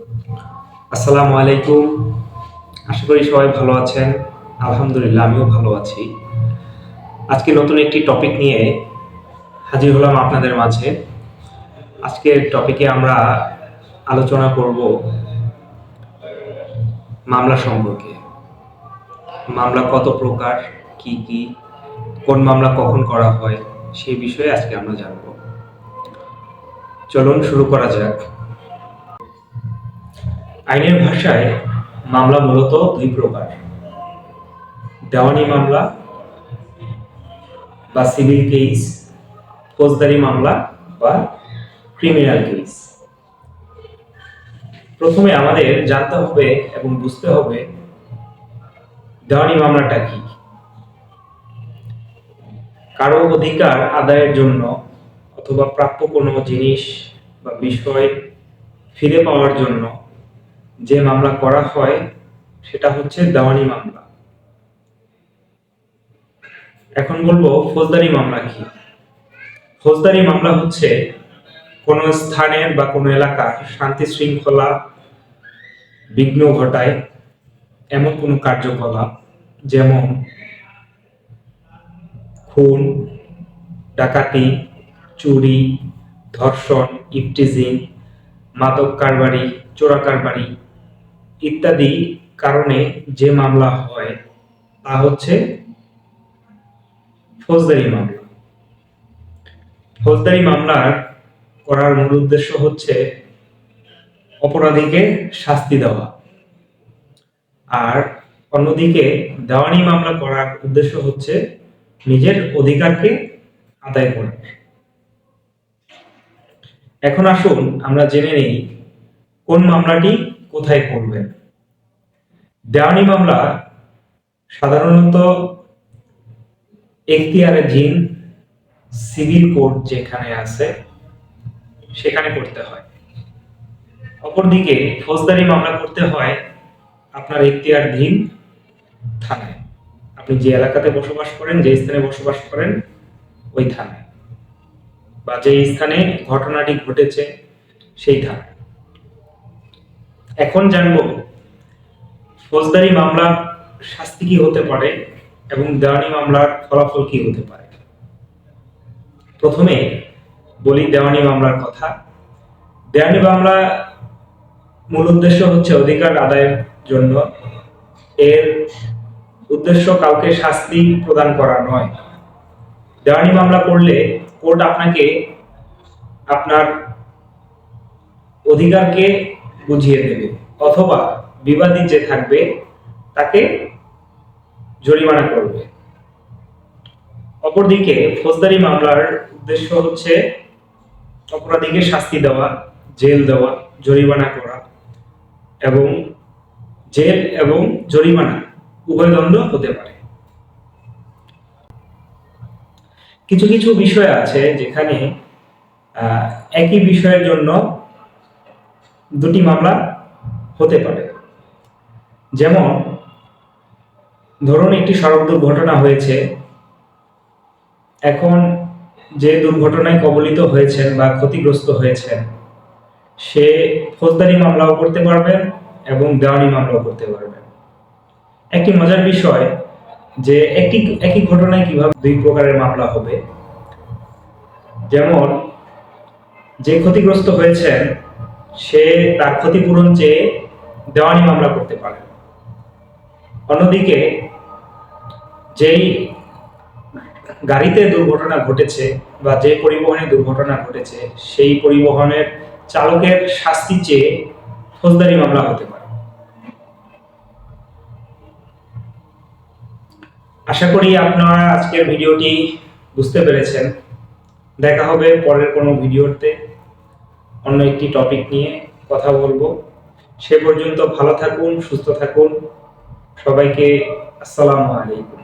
আসসালামু আলাইকুম। আশা করি সবাই ভালো আছেন। আলহামদুলিল্লাহ আমিও ভালো আছি। আজকে নতুন একটি টপিক নিয়ে হাজির হলাম আপনাদের মাঝে। আজকের টপিকে আমরা আলোচনা করব মামলা সম্পর্কে। মামলা কত প্রকার, কি কি, কোন মামলা কখন করা হয় সেই বিষয়ে আজকে আমরা জানব। চলুন শুরু করা যাক। আইনের ভাষায় মামলা মূলত দুই প্রকার: দেওয়ানি মামলা বা সিভিল কেস, ফৌজদারি মামলা বা ক্রিমিনাল কেস। প্রথমে আমাদের জানতে হবে এবং বুঝতে হবে দেওয়ানি মামলাটা কি। কারো অধিকার আদায়ের জন্য অথবা প্রাপ্য কোনো জিনিস বা বিষয় ফিরে পাওয়ার জন্য যে মামলা করা হয় সেটা হচ্ছে দেওয়ানি মামলা। এখন বলবো ফৌজদারি মামলা কি। ফৌজদারি মামলা হচ্ছে কোনো স্থানের বা কোনো এলাকার শান্তি শৃঙ্খলা বিঘ্ন ঘটায় এমন কোনো কার্যকলাপ, যেমন খুন, ডাকাতি, চুরি, ধর্ষণ, ইফটিজিং, মাদক কারবারি, চোরা কারবারি ইত্যাদি কারণে যে মামলা হয় তা হচ্ছে ফৌজদারি মামলা। ফৌজদারি মামলার করার মূল উদ্দেশ্য হচ্ছে অপরাধীকে শাস্তি দেওয়া, আর অন্যদিকে দেওয়ানি মামলা করার উদ্দেশ্য হচ্ছে নিজের অধিকারকে আদায় করা। এখন আসুন আমরা জেনে নেই কোন মামলাটি কোথায় করবেন। দেওয়ানি মামলা সাধারণত এখতিয়ারাধীন সিভিল কোর্ট যেখানে আছে সেখানে করতে হয়। অপরদিকে ফৌজদারি মামলা করতে হয় আপনার এখতিয়ারাধীন থানায়। আপনি যে এলাকাতে বসবাস করেন, যে স্থানে বসবাস করেন ওই থানায়, বা যে স্থানে ঘটনাটি ঘটেছে সেই থানায়। এখন জানবো ফৌজদারি মামলার শাস্তি কি হতে পারে এবং দেওয়ানি মামলার ফলাফল কি হতে পারে। প্রথমে বলি দেওয়ানি মামলার কথা। দেওয়ানি মামলা মূল উদ্দেশ্য হচ্ছে অধিকার আদায়ের জন্য। এর উদ্দেশ্য কাউকে শাস্তি প্রদান করা নয়। দেওয়ানি মামলা করলে কোর্ট আপনাকে আপনার অধিকারকে বুঝিয়ে দেবে, অথবা বিবাদী যে থাকবে তাকে জরিমানা করবে। অপরদিকে ফৌজদারি মামলার উদ্দেশ্য হচ্ছে অপরাধীকে শাস্তি দেওয়া, জেল দেওয়া, জরিমানা করা, এবং জেল এবং জরিমানা উভয় দণ্ড হতে পারে। কিছু কিছু বিষয় আছে যেখানে একই বিষয়ের জন্য দুটি মামলা হতে পারে। যেমন ধরুন একটি সড়ক দুর্ঘটনা হয়েছে, এখন যে দুর্ঘটনায় কবলিত হয়েছেন বা ক্ষতিগ্রস্ত হয়েছেন সে ফৌজদারি মামলাও করতে পারবেন এবং দেওয়ানি মামলাও করতে পারবেন। একটি মজার বিষয় যে একই ঘটনায় কিভাবে দুই প্রকারের মামলা হবে। যেমন যে ক্ষতিগ্রস্ত হয়েছেন সে তার ক্ষতিপূরণ চেয়ে দেওয়ানি মামলা করতে পারে। অন্যদিকে যেই গাড়িতে দুর্ঘটনা ঘটেছে বা যে পরিবহনে দুর্ঘটনা ঘটেছে সেই পরিবহনের চালকের শাস্তি চেয়ে ফৌজদারি মামলা হতে পারে। আশা করি আপনারা আজকের ভিডিওটি বুঝতে পেরেছেন। দেখা হবে পরের কোনো ভিডিওতে অন্য একটি টপিক নিয়ে কথা বলবো। সে পর্যন্ত ভালো থাকুন, সুস্থ থাকুন। সবাইকে আসসালামু আলাইকুম।